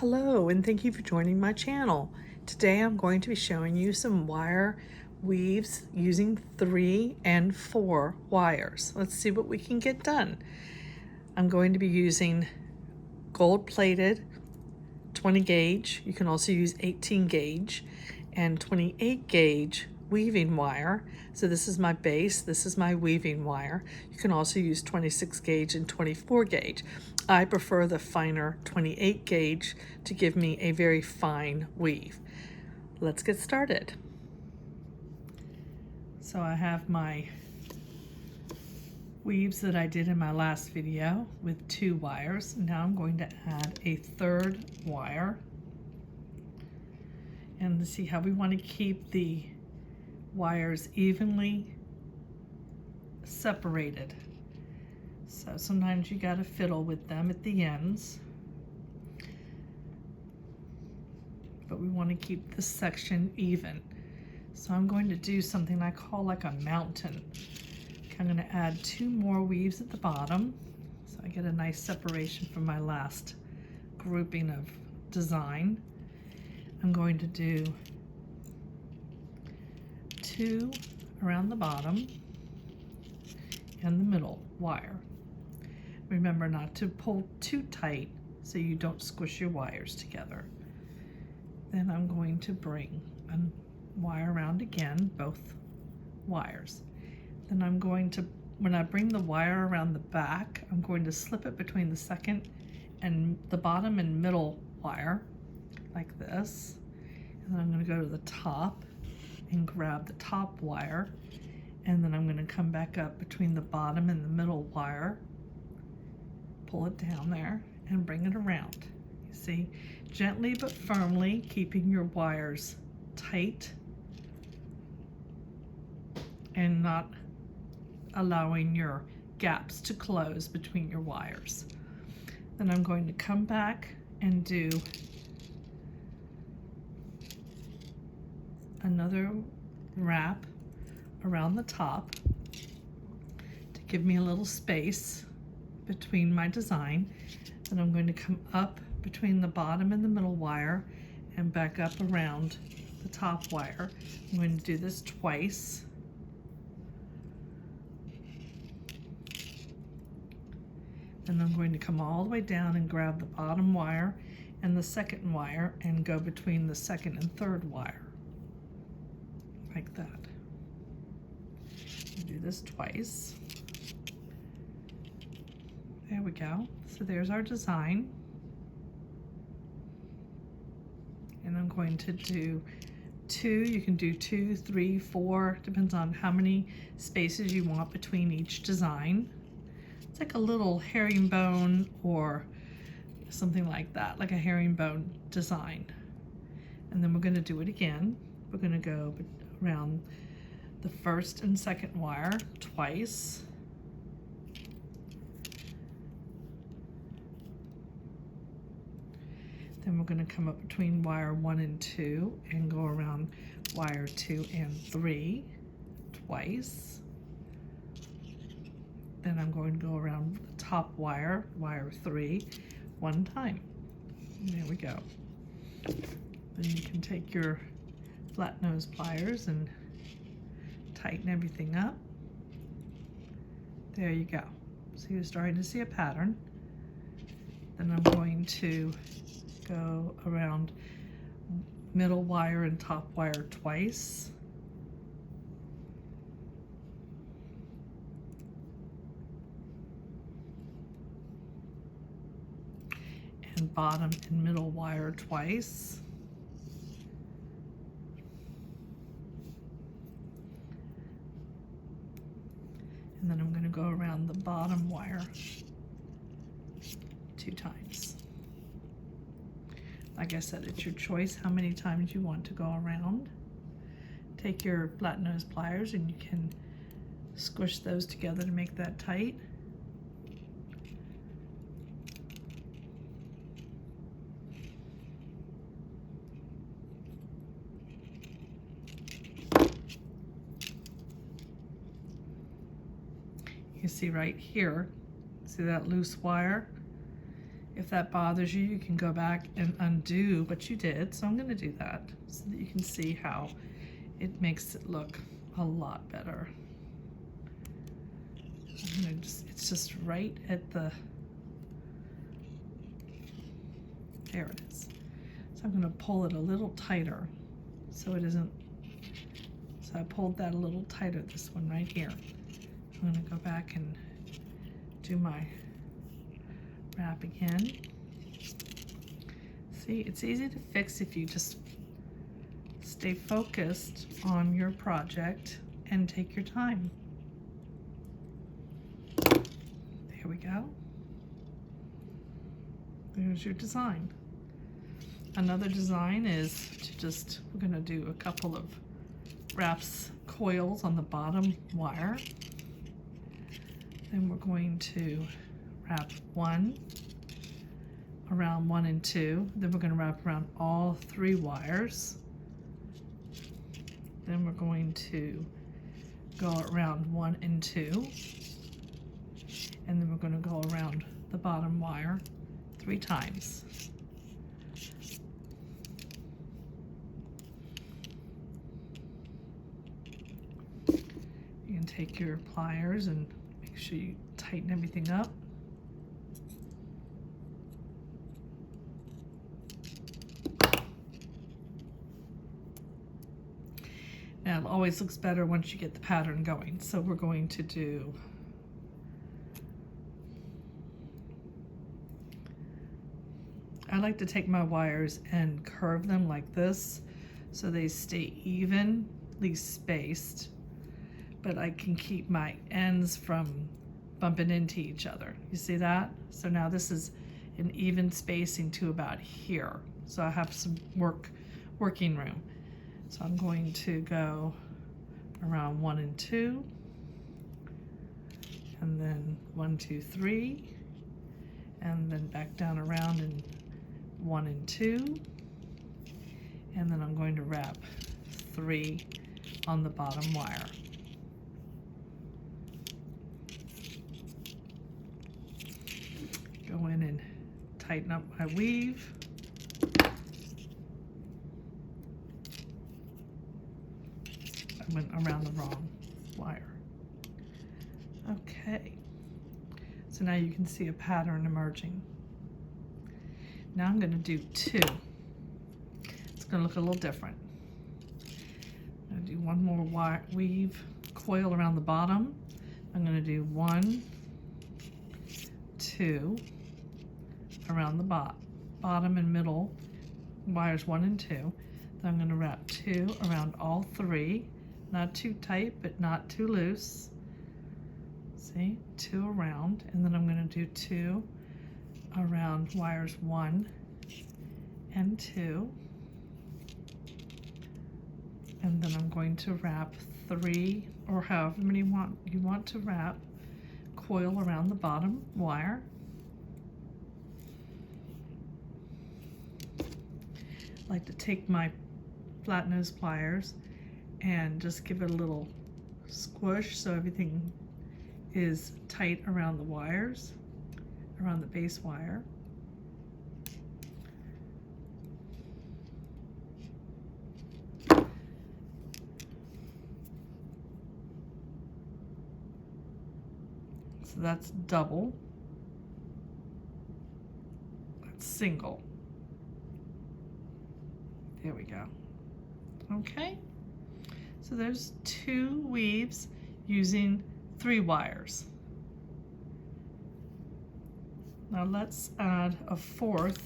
Hello, and thank you for joining my channel. Today I'm going to be showing you some wire weaves using 3 and 4 wires. Let's see what we can get done. I'm going to be using gold-plated 20 gauge. You can also use 18 gauge and 28 gauge weaving wire. So this is my base, this is my weaving wire. You can also use 26 gauge and 24 gauge. I prefer the finer 28 gauge to give me a very fine weave. Let's get started. So I have my weaves that I did in my last video with 2 wires. Now I'm going to add a 3rd wire. And see how we want to keep the wires evenly separated. So sometimes you got to fiddle with them at the ends. But we want to keep this section even. So I'm going to do something I call like a mountain. I'm going to add 2 more weaves at the bottom so I get a nice separation from my last grouping of design. I'm going to do 2 around the bottom and the middle wire. Remember not to pull too tight so you don't squish your wires together. Then I'm going to bring a wire around again, both wires. Then I'm going to, when I bring the wire around the back, I'm going to slip it between the second and the bottom and middle wire, like this. And then I'm going to go to the top and grab the top wire. And then I'm going to come back up between the bottom and the middle wire, pull it down there, and bring it around. You see, gently but firmly keeping your wires tight and not allowing your gaps to close between your wires. Then I'm going to come back and do another wrap around the top to give me a little space between my design. Then I'm going to come up between the bottom and the middle wire and back up around the top wire. I'm going to do this twice. And I'm going to come all the way down and grab the bottom wire and the second wire and go between the second and third wire, like that. Do this twice. There we go. So there's our design. And I'm going to do 2. You can do 2, 3, 4, depends on how many spaces you want between each design. It's like a little herringbone or something like that, like a herringbone design. And then we're going to do it again. We're going to go around the first and second wire twice. Then we're going to come up between wire 1 and 2 and go around wire 2 and 3 twice. Then I'm going to go around the top wire, wire 3, 1 time. And there we go. Then you can take your flat nose pliers and tighten everything up. There you go. So you're starting to see a pattern. Then I'm going to go around middle wire and top wire twice. And bottom and middle wire twice. And then I'm going to go around the bottom wire 2 times. Like I said, it's your choice how many times you want to go around. Take your flat nose pliers and you can squish those together to make that tight. You see right here, see that loose wire? If that bothers you, you can go back and undo what you did. So I'm going to do that so that you can see how it makes it look a lot better. It's just right at the, there it is. So I'm going to pull it a little tighter so it isn't, so I pulled that a little tighter, this one right here. I'm going to go back and do my wrap again. See, it's easy to fix if you just stay focused on your project and take your time. There we go. There's your design. Another design is to just, we're going to do a couple of wraps, coils on the bottom wire. Then we're going to wrap one around 1 and 2. Then we're going to wrap around all 3 wires. Then we're going to go around 1 and 2. And then we're going to go around the bottom wire 3 times. You can take your pliers and make sure you tighten everything up. Now it always looks better once you get the pattern going. So we're going to do I like to take my wires and curve them like this so they stay evenly spaced, but I can keep my ends from bumping into each other. You see that? So now this is an even spacing to about here. So I have some working room. So I'm going to go around 1 and 2, and then 1, 2, 3, and then back down around and 1 and 2, and then I'm going to wrap 3 on the bottom wire. Go in and tighten up my weave. I went around the wrong wire. Okay, so now you can see a pattern emerging. Now I'm going to do 2. It's going to look a little different. I'm going to do one more weave coil around the bottom. I'm going to do 1, 2 around the bottom and middle wires 1 and 2. Then I'm going to wrap 2 around all 3, not too tight but not too loose. See, 2 around, and then I'm going to do 2 around wires 1 and 2, and then I'm going to wrap 3, or however many you want to wrap, coil around the bottom wire. I like to take my flat nose pliers and just give it a little squish so everything is tight around the wires, around the base wire. So that's double, that's single. There we go. Okay, so there's 2 weaves using 3 wires. Now let's add a 4th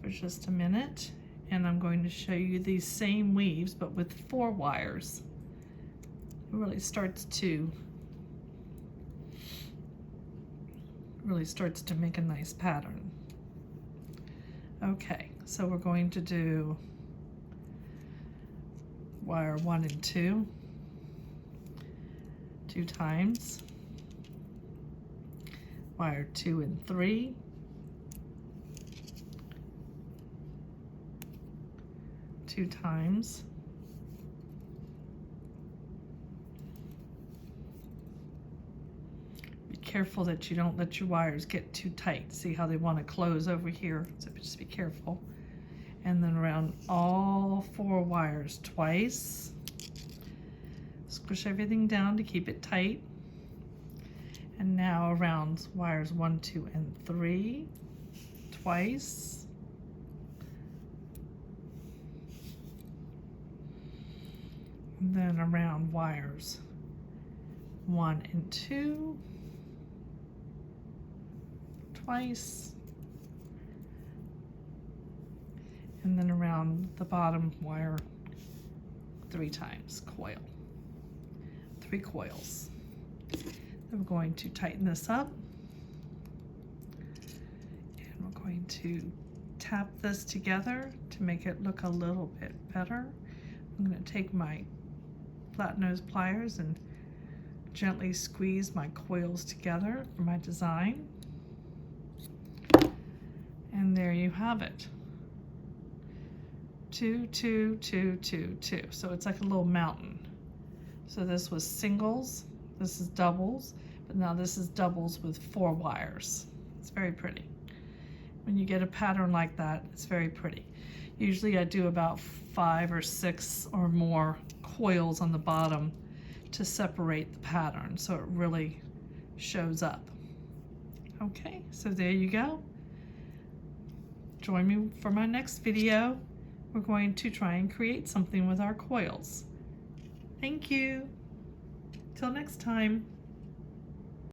for just a minute, and I'm going to show you these same weaves but with 4 wires. It really starts to make a nice pattern. Okay, so we're going to do wire 1 and 2 2 times, wire 2 and 3, two times, be careful that you don't let your wires get too tight. See how they want to close over here, so just be careful. And then around all 4 wires twice. Squish everything down to keep it tight. And now around wires 1, 2, and 3 twice. And then around wires 1 and 2 twice. And then around the bottom wire 3 times, coil. 3 coils. Then we're going to tighten this up. And we're going to tap this together to make it look a little bit better. I'm going to take my flat nose pliers and gently squeeze my coils together for my design. And there you have it. 2, 2, 2, 2, 2. So it's like a little mountain. So this was singles, this is doubles, but now this is doubles with 4 wires. It's very pretty. When you get a pattern like that, it's very pretty. Usually I do about 5 or 6 or more coils on the bottom to separate the pattern so it really shows up. Okay, so there you go. Join me for my next video. We're going to try and create something with our coils. Thank you. Till next time.